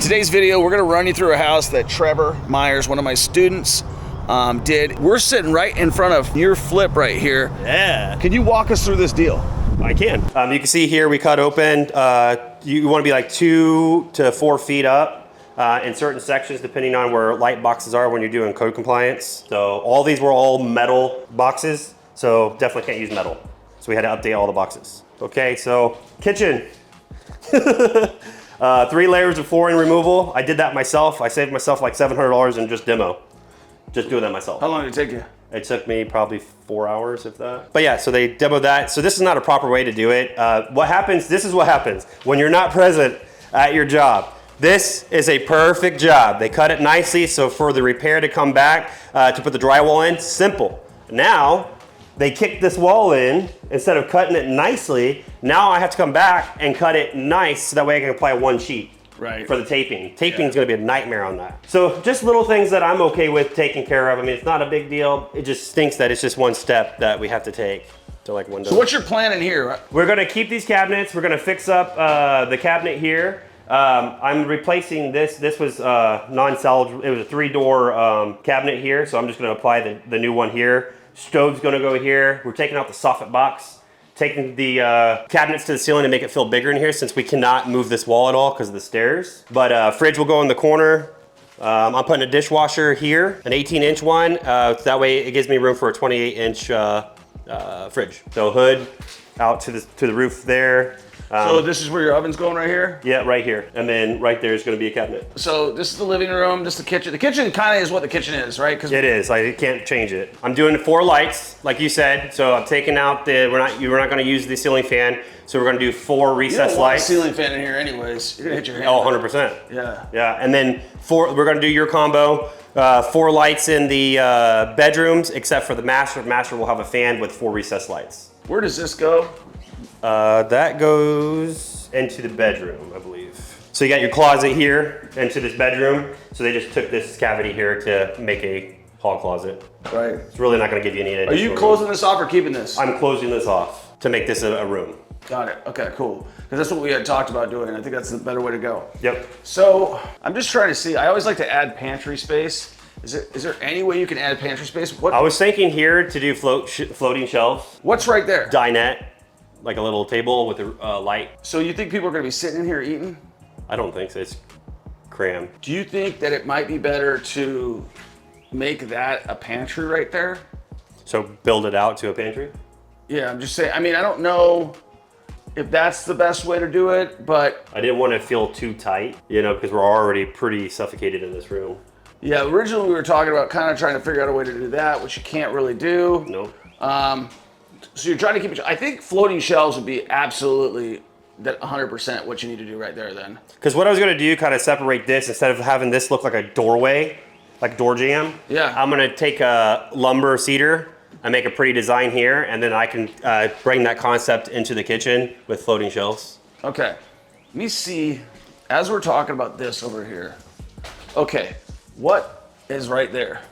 today's video, we're gonna run you through a house that Trevor Myers, one of my students, did. We're sitting right in front of your flip right here. Yeah. Can you walk us through this deal? I can. You can see here we cut open. You want to be like 2 to 4 feet up in certain sections, depending on where light boxes are when you're doing code compliance. So all these were all metal boxes, so definitely can't use metal. So we had to update all the boxes. Okay, so kitchen. 3 layers of flooring removal. I did that myself. I saved myself like $700 in just demo. Just doing that myself. How long did it take you? It took me probably 4 hours, if that. But yeah, so they demoed that. So this is not a proper way to do it. What happens, this is what happens when you're not present at your job. This is a perfect job. They cut it nicely, so for the repair to come back, to put the drywall in, simple. Now, they kicked this wall in, instead of cutting it nicely, now I have to come back and cut it nice, so that way I can apply one sheet. Right. For the taping. Taping is going to be a nightmare on that. So just little things that I'm okay with taking care of. I mean, it's not a big deal. It just stinks that it's just one step that we have to take to like windows. So what's your plan in here? We're going to keep these cabinets. We're going to fix up the cabinet here. I'm replacing this. This was non-salvageable. It was a 3-door cabinet here. So I'm just going to apply the new one here. Stove's going to go here. We're taking out the soffit box. Taking the cabinets to the ceiling to make it feel bigger in here, since we cannot move this wall at all because of the stairs. But fridge will go in the corner. I'm putting a dishwasher here, an 18-inch one. So that way it gives me room for a 28-inch fridge. So hood out to the roof there. So this is where your oven's going right here? Yeah, right here. And then right there is going to be a cabinet. So this is the living room, this is the kitchen. The kitchen kind of is what the kitchen is, right? It is. I can't change it. I'm doing 4 lights, like you said. So I'm taking out we're not going to use the ceiling fan. So we're going to do 4 recessed lights. You don't want a ceiling fan in here anyways. You're going to hit your hand. Oh, 100%. Yeah. Yeah, and then we're going to do your combo. 4 lights in the bedrooms, except for the master. Master will have a fan with 4 recessed lights. Where does this go? That goes into the bedroom, I believe. So you got your closet here into this bedroom. So they just took this cavity here to make a hall closet. Right. It's really not going to give you any additional Are you closing this off or keeping this? I'm closing this off to make this a room. Got it. Okay, cool. Because that's what we had talked about doing. I think that's the better way to go. Yep. So I'm just trying to see. I always like to add pantry space. Is there any way you can add pantry space? I was thinking here to do floating shelves. What's right there? Dinette. Like a little table with a light. So you think people are gonna be sitting in here eating? I don't think so, it's crammed. Do you think that it might be better to make that a pantry right there? So build it out to a pantry? Yeah, I'm just saying, I mean, I don't know if that's the best way to do it, but. I didn't want to feel too tight, because we're already pretty suffocated in this room. Yeah, originally we were talking about kind of trying to figure out a way to do that, which you can't really do. No. So you're trying to keep it, I think floating shelves would be absolutely that 100% what you need to do right there then. Because what I was gonna do, kind of separate this, instead of having this look like a doorway, like door jamb. Yeah. I'm gonna take a lumber cedar and make a pretty design here, and then I can bring that concept into the kitchen with floating shelves. Okay, let me see, as we're talking about this over here. Okay, what is right there?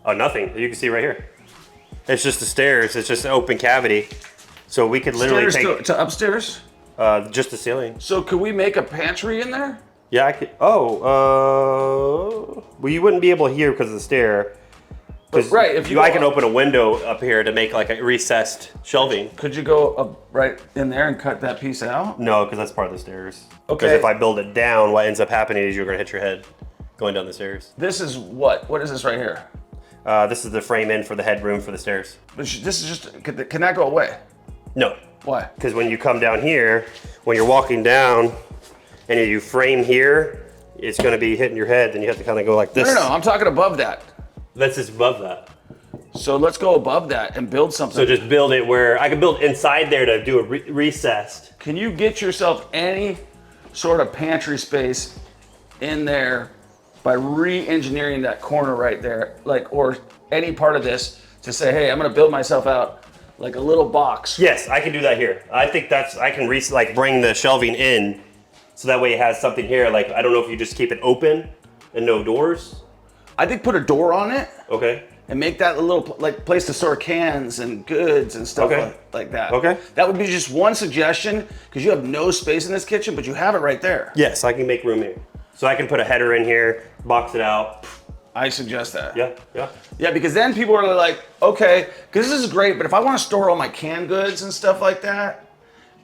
Oh, nothing, you can see right here. It's just the stairs. It's just an open cavity. So we could literally take to upstairs? Just the ceiling. So could we make a pantry in there? Yeah, I could. Oh, well, you wouldn't be able to hear because of the stair. Right, if I can open a window up here to make like a recessed shelving. Could you go up right in there and cut that piece out? No, because that's part of the stairs. Okay. Because if I build it down, what ends up happening is you're gonna hit your head going down the stairs. This is what? What is this right here? This is the frame in for the headroom for the stairs. But this is just, can that go away? No. Why? Because when you come down here, when you're walking down and you frame here, it's gonna be hitting your head, then you have to kind of go like this. No, I'm talking above that. That's just above that. So let's go above that and build something. So just build it where, I can build inside there to do a recessed. Can you get yourself any sort of pantry space in there by re-engineering that corner right there, or any part of this to say, hey, I'm gonna build myself out like a little box? Yes, I can do that here. I think I can bring the shelving in so that way it has something here. Like, I don't know if you just keep it open and no doors. I think put a door on it. Okay. And make that a little place to store cans and goods and stuff like that. Okay. That would be just one suggestion, because you have no space in this kitchen, but you have it right there. Yes, I can make room here. So I can put a header in here, box it out. I suggest that. Yeah. Yeah, because then people are like, okay, because this is great, but if I want to store all my canned goods and stuff like that,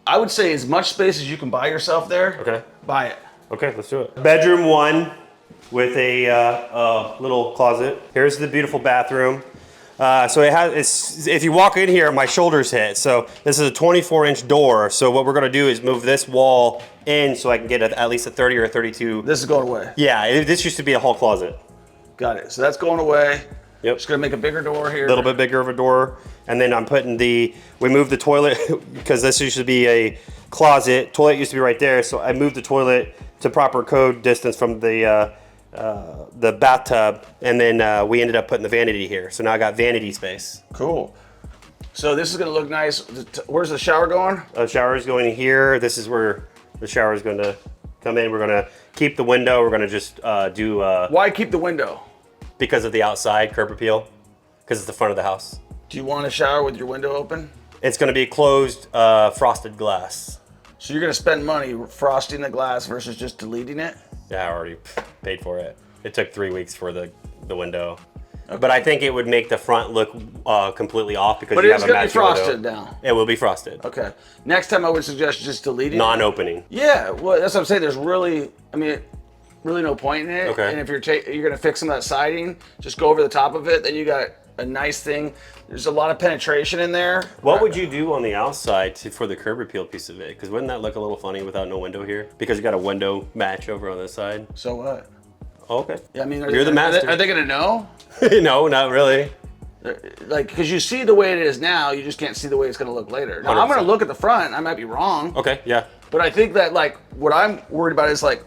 I would say as much space as you can buy yourself there, Okay. buy it. Okay, let's do it. Bedroom 1 with a little closet. Here's the beautiful bathroom. So if you walk in here, my shoulders hit. So this is a 24-inch door. So what we're gonna do is move this wall in so I can get at least a 30 or a 32. This is going away. Yeah, this used to be a hall closet. Got it. So that's going away. Yep. Just gonna make a bigger door here. A little bit bigger of a door. And then I'm putting we moved the toilet because this used to be a closet. Toilet used to be right there. So I moved the toilet to proper code distance from the bathtub. And then we ended up putting the vanity here. So now I got vanity space. Cool. So this is gonna look nice. Where's the shower going? The shower is going here. This is where the shower is going to come in. We're gonna keep the window. We're gonna just do. Why keep the window? Because of the outside curb appeal. Because it's the front of the house. Do you want to shower with your window open? It's gonna be closed frosted glass. So you're gonna spend money frosting the glass versus just deleting it? Yeah, I already paid for it. It took 3 weeks for the window. Okay. But I think it would make the front look completely off because you have a matching window. But it's gonna be frosted now. It will be frosted. Okay. Next time I would suggest just deleting non-opening. Yeah, well, that's what I'm saying. There's really no point in it. Okay. And if you're gonna fix some of that siding, just go over the top of it. Then you got a nice thing. There's a lot of penetration in there. What would you do on the outside for the curb appeal piece of it? Because wouldn't that look a little funny without no window here? Because you got a window match over on this side. So what? Oh, okay. Yeah, I mean, you're the master. Are they gonna know? No, not really. Like, because you see the way it is now, you just can't see the way it's gonna look later. Now, 100%. I'm gonna look at the front. I might be wrong. Okay, yeah. But I think that, like, what I'm worried about is, like,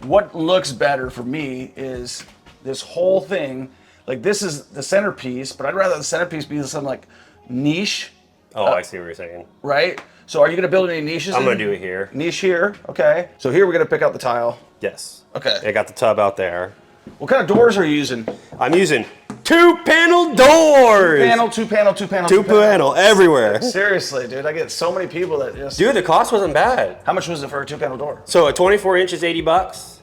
what looks better for me is this whole thing. Like, this is the centerpiece, but I'd rather the centerpiece be some, like, niche. Oh, I see what you're saying. Right? So are you gonna build any niches? I'm gonna do it here. Niche here, okay. So here we're gonna pick out the tile. Yes. Okay. I got the tub out there. What kind of doors are you using? I'm using 2-panel doors. Two panel everywhere. Seriously, dude, I get so many people that just. Dude, the cost wasn't bad. How much was it for a 2-panel door? So a 24-inch is $80.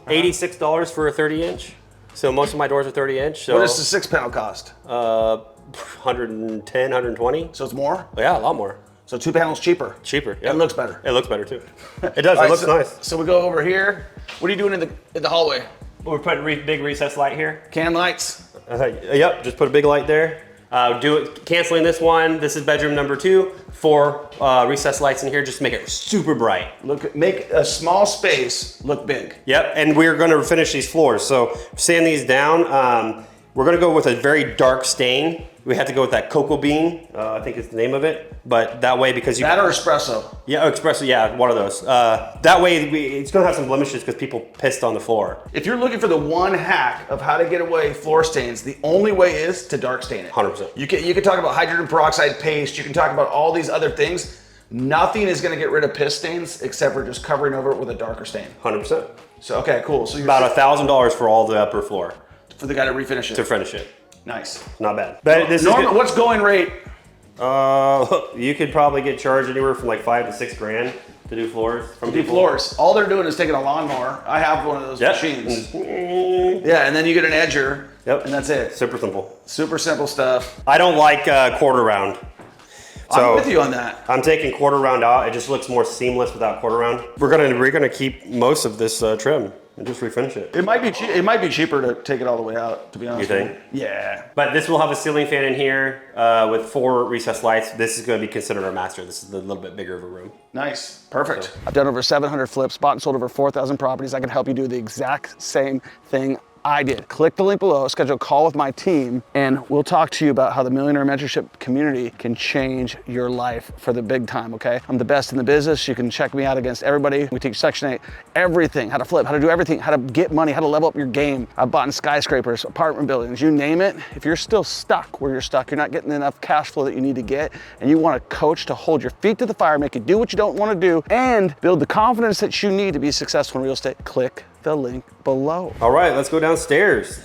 $86 for a 30-inch. So most of my doors are 30-inch. So what does the 6-panel cost? 110, 120. So it's more? Yeah, a lot more. So 2 panels cheaper. Cheaper. Yeah. It looks better. It looks better too. It does. It looks nice. So we go over here. What are you doing in the hallway? We're putting big recess light here. Can lights. Yep. Just put a big light there. Canceling this one. This is bedroom number 2. 4 recess lights in here. Just to make it super bright. Make a small space look big. Yep. And we're going to finish these floors. So sand these down. We're going to go with a very dark stain. We have to go with that cocoa bean, I think is the name of it. But that way, because you... That or espresso? Yeah, espresso, yeah, one of those. That way, it's gonna have some blemishes because people pissed on the floor. If you're looking for the one hack of how to get away floor stains, the only way is to dark stain it. 100%. You can talk about hydrogen peroxide paste, you can talk about all these other things. Nothing is gonna get rid of piss stains except for just covering over it with a darker stain. 100%. So, okay, cool. So you're about $1,000 for all the upper floor. For the guy to refinish it? To finish it. Nice. Not bad. But this what's going rate? You could probably get charged anywhere from like $5 to $6 grand to do floors. Floors. All they're doing is taking a lawnmower. I have one of those machines. Yeah, and then you get an edger. Yep. And that's it. Super simple. Super simple stuff. I don't like quarter round. So I'm with you on that. I'm taking quarter round out. It just looks more seamless without quarter round. We're gonna keep most of this trim and just refinish it. It might be cheaper to take it all the way out, to be honest. You think? Yeah. But this will have a ceiling fan in here with 4 recessed lights. This is going to be considered our master. This is a little bit bigger of a room. Nice. Perfect. So. I've done over 700 flips, bought and sold over 4,000 properties. I can help you do the exact same thing I did. Click the link below, schedule a call with my team, and we'll talk to you about how the Millionaire Mentorship community can change your life for the big time, okay? I'm the best in the business. You can check me out against everybody. We teach Section 8, everything, how to flip, how to do everything, how to get money, how to level up your game. I've bought in skyscrapers, apartment buildings, you name it. If you're still stuck where you're stuck, you're not getting enough cash flow that you need to get, and you want a coach to hold your feet to the fire, make you do what you don't want to do, and build the confidence that you need to be successful in real estate, click the link below. All right, let's go downstairs.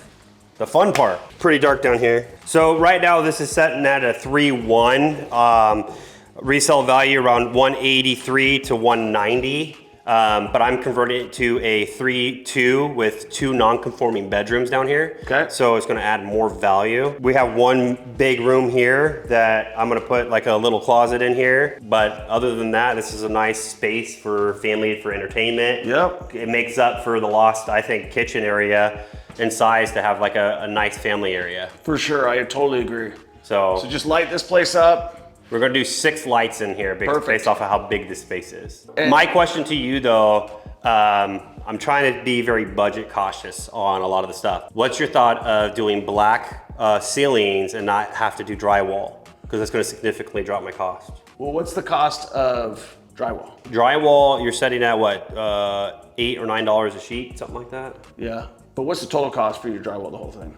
The fun part. Pretty dark down here. So right now this is setting at a 3.1. Resale value around 183 to 190. But I'm converting it to a 3-2 with 2 non-conforming bedrooms down here. Okay. So it's gonna add more value. We have one big room here that I'm gonna put like a little closet in here. But other than that, this is a nice space for family, for entertainment. Yep. It makes up for the lost, I think, kitchen area in size to have like a nice family area. For sure, I totally agree. So just light this place up. we're gonna do 6 lights in here based off of how big this space is. And my question to you though, I'm trying to be very budget cautious on a lot of the stuff. What's your thought of doing black ceilings and not have to do drywall? Because that's gonna significantly drop my cost. Well, what's the cost of drywall? Drywall, you're setting at what, $8 or $9 a sheet, something like that? Yeah, but what's the total cost for your drywall, the whole thing?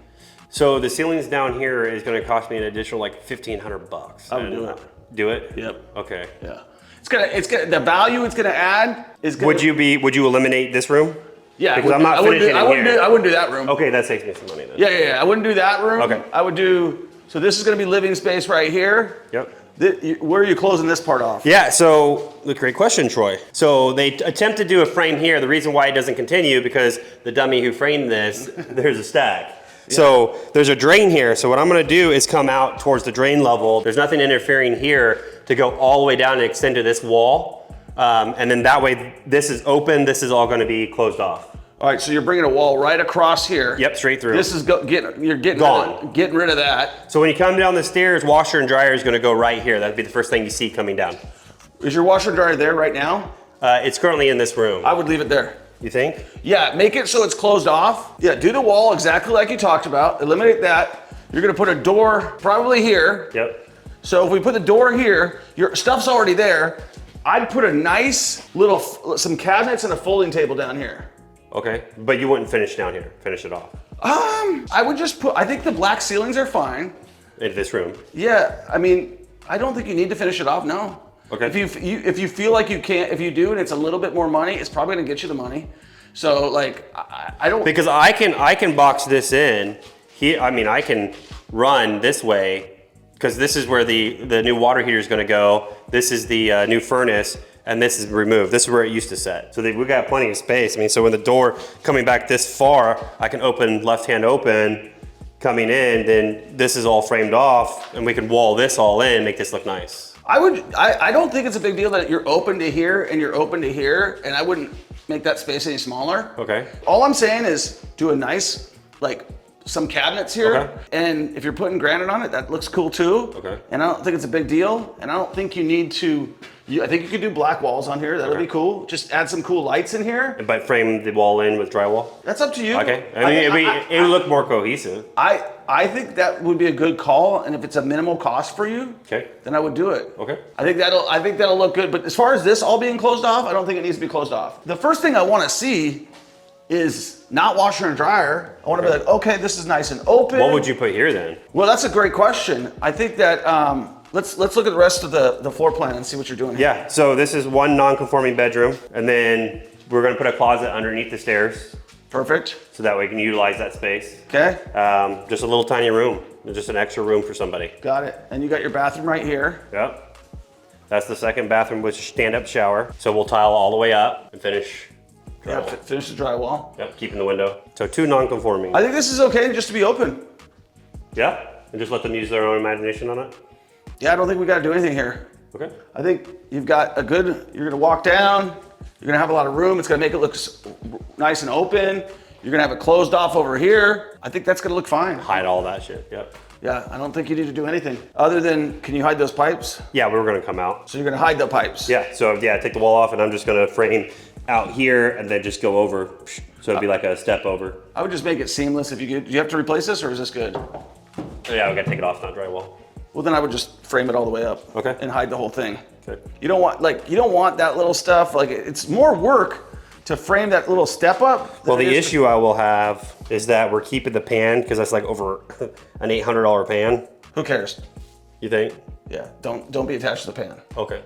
So the ceilings down here is gonna cost me an additional like $1,500. I would do it. Do it? Yep. Okay. Yeah. It's gonna, the value it's gonna add is gonna. Would you eliminate this room? Yeah. Because I'm not finishing it I wouldn't do that room. Okay, that saves me some money then. Yeah. I wouldn't do that room. Okay. I would do, so this is gonna be living space right here. Yep. Where are you closing this part off? Yeah, so great question, Troy. So they attempt to do a frame here. The reason why it doesn't continue because the dummy who framed this, there's a stack. Yeah. So there's a drain here. So what I'm gonna do is come out towards the drain level. There's nothing interfering here to go all the way down and extend to this wall. And then that way, this is open. This is all gonna be closed off. All right, so you're bringing a wall right across here. Yep, straight through. This is you're getting gone. Getting rid of that. So when you come down the stairs, washer and dryer is gonna go right here. That'd be the first thing you see coming down. Is your washer and dryer there right now? It's currently in this room. I would leave it there. You think? Yeah, make it so it's closed off. Yeah, do the wall exactly like you talked about. Eliminate that. You're gonna put a door probably here. Yep. So if we put the door here, your stuff's already there. I'd put a nice little, some cabinets and a folding table down here. Okay, but you wouldn't finish down here, finish it off. I would just I think the black ceilings are fine. In this room? Yeah, I mean, I don't think you need to finish it off, no. Okay. If you feel like you can't, if you do and it's a little bit more money, it's probably gonna get you the money. So like, I don't. Because I can box this in, here, I mean, I can run this way, because this is where the new water heater is gonna go. This is the new furnace. And this is removed. This is where it used to set. So we got plenty of space. I mean, so when the door coming back this far, I can open left hand open, coming in, then this is all framed off and we can wall this all in, make this look nice. I don't think it's a big deal that you're open to here and you're open to here, and I wouldn't make that space any smaller. Okay. All I'm saying is do a nice, like, some cabinets here, okay. And if you're putting granite on it, that looks cool too. Okay. And I don't think it's a big deal, and I don't think you need to. I think you could do black walls on here. That would be cool. Just add some cool lights in here. But frame the wall in with drywall? That's up to you. Okay. I mean, it would look more cohesive. I think that would be a good call, and if it's a minimal cost for you, okay, then I would do it. Okay. I think that'll look good. But as far as this all being closed off, I don't think it needs to be closed off. The first thing I want to see is not washer and dryer. I want to be like, okay, this is nice and open. What would you put here then? Well, that's a great question. I think that let's look at the rest of the floor plan and see what you're doing here. Yeah. So this is one non-conforming bedroom, and then we're going to put a closet underneath the stairs. Perfect. So that way we can utilize that space. Okay. Just a little tiny room, just an extra room for somebody. Got it. And you got your bathroom right here. Yep. That's the second bathroom with stand-up shower. So we'll tile all the way up and finish. Yeah, finish the drywall. Yep, keeping the window. So 2 non-conforming. I think this is okay just to be open. Yeah, and just let them use their own imagination on it. Yeah, I don't think we got to do anything here. Okay. I think you've got you're gonna walk down, you're gonna have a lot of room, it's gonna make it look nice and open. You're gonna have it closed off over here. I think that's gonna look fine. Hide all that shit, yep. Yeah, I don't think you need to do anything. Other than, can you hide those pipes? Yeah, we were gonna come out. So you're gonna hide the pipes? Yeah, so yeah, take the wall off and I'm just gonna frame out here and then just go over. So it'd be like a step over. I would just make it seamless if you could. Do you have to replace this or is this good? Yeah, we gotta take it off, not drywall. Well, then I would just frame it all the way up. Okay. And hide the whole thing. Okay. You don't want that little stuff. Like, it's more work to frame that little step up. Well, the issue I will have is that we're keeping the pan because that's like over an $800 pan. Who cares? You think? Yeah, don't be attached to the pan. Okay.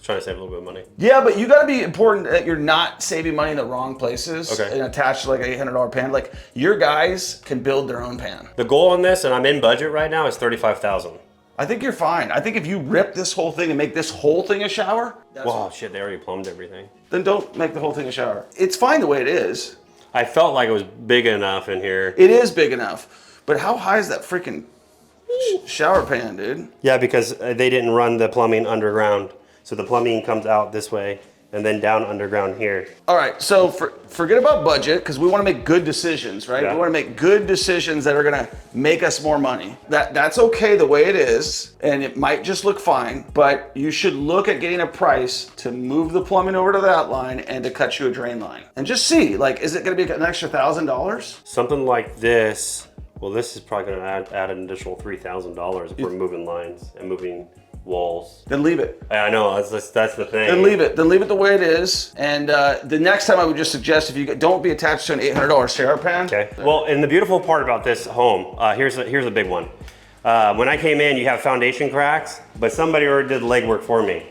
Trying to save a little bit of money. Yeah, but you gotta be important that you're not saving money in the wrong places. Okay. And attached to like an $800 pan. Like, your guys can build their own pan. The goal on this, and I'm in budget right now, is $35,000. I think you're fine. I think if you rip this whole thing and make this whole thing a shower, Whoa, shit, they already plumbed everything. then don't make the whole thing a shower. It's fine the way it is. I felt like it was big enough in here. It is big enough. But how high is that freaking shower pan, dude? Yeah, because they didn't run the plumbing underground. So the plumbing comes out this way and then down underground here. All right, so forget about budget because we want to make good decisions, right? Yeah. We want to make good decisions that are going to make us more money. That's okay the way it is, and it might just look fine, but you should look at getting a price to move the plumbing over to that line and to cut you a drain line. And just see, like, is it going to be an extra $1,000? Something like this, well, this is probably going to add an additional $3,000 if we're moving lines and moving walls. Then leave it. I know, that's the thing. Then leave it. Then leave it the way it is. And the next time I would just suggest if you don't be attached to an $800 shower pan. Okay. Well, and the beautiful part about this home, here's a big one. When I came in, you have foundation cracks, but somebody already did the legwork for me.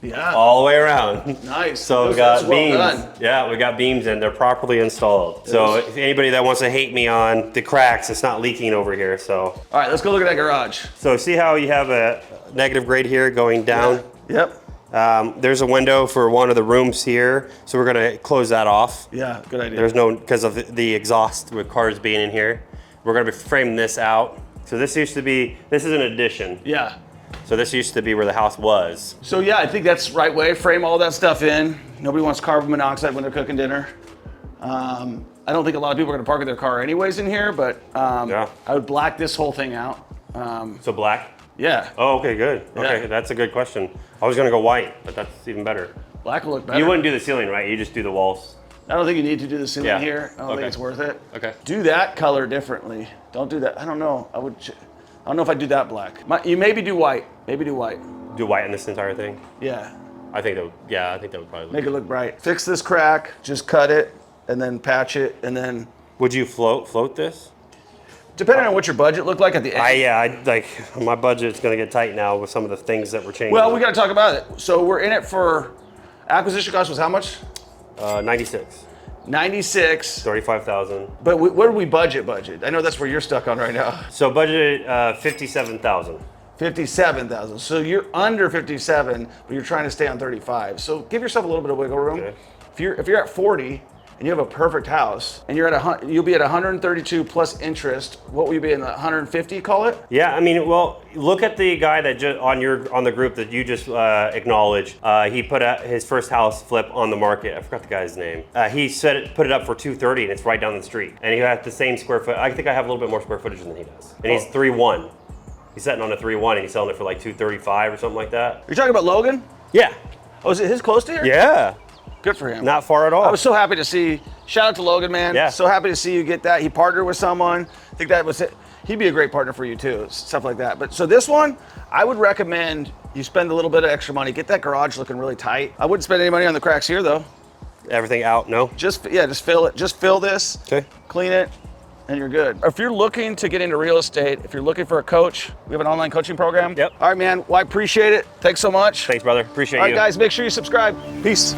Yeah. All the way around. Nice. So we That's got well beams. done. Yeah, we got beams and they're properly installed. So if anybody that wants to hate me on the cracks, it's not leaking over here. So All right, let's go look at that garage. so see how you have a negative grade here going down? Yep. There's a window for one of the rooms here, so we're gonna close that off. Yeah, good idea. There's no, because of the exhaust with cars being in here. We're gonna be framing this out. So this is an addition. Yeah. So this used to be where the house was. So yeah, I think that's the right way. Frame all that stuff in. Nobody wants carbon monoxide when they're cooking dinner. I don't think a lot of people are gonna park their car anyways in here, but Yeah. I would black this whole thing out. So black? Yeah, Oh, okay, good. Okay, Yeah. that's a good question. I was gonna go white, but that's even better. black will look better. You wouldn't do the ceiling, right? You just do the walls. I don't think you need to do the ceiling Yeah. here. I don't Okay. think it's worth it. Okay. Do that color differently. Don't do that. I don't know. I don't know if I'd do that black. You maybe do white. Maybe do white. Do white in this entire thing? Yeah. I think that would probably look Make it look bright. Fix this crack. Just cut it and then patch it and then. Would you float this? Depending on what your budget looked like at the end. My budget's gonna get tight now with some of the things that we're changing. Well, we got to talk about it. So we're in it for acquisition cost was how much? 96, 96. 35,000. But what do we budget? I know that's where you're stuck on right now. So budgeted 57,000. 57,000. So you're under 57, but you're trying to stay on 35. So give yourself a little bit of wiggle room. Okay. If you're at 40 and you have a perfect house and you'll be at 132 plus interest. What will you be in the 150? Call it. Yeah, I mean, well, look at the guy that on the group that you just acknowledged. He put his first house flip on the market. I forgot the guy's name. He put it up for 230, and it's right down the street. And he had the same square foot. I think I have a little bit more square footage than he does. And he's 3.1. He's sitting on a 3.1, and he's selling it for like 235 or something like that. You're talking about Logan? Yeah. Oh, is it his close to here? Yeah. Good for him. Not far at all. I was so happy to see. Shout out to Logan, man. Yeah. So happy to see you get that. He partnered with someone. I think that was it. He'd be a great partner for you too, stuff like that. But so this one, I would recommend you spend a little bit of extra money. Get that garage looking really tight. I wouldn't spend any money on the cracks here though. Everything out, no? Just fill it. Just fill this. Okay. Clean it, and you're good. If you're looking to get into real estate, if you're looking for a coach, we have an online coaching program. Yep. All right, man. Well, I appreciate it. Thanks so much. Thanks, brother. Appreciate All right, you. guys, make sure you subscribe. Peace.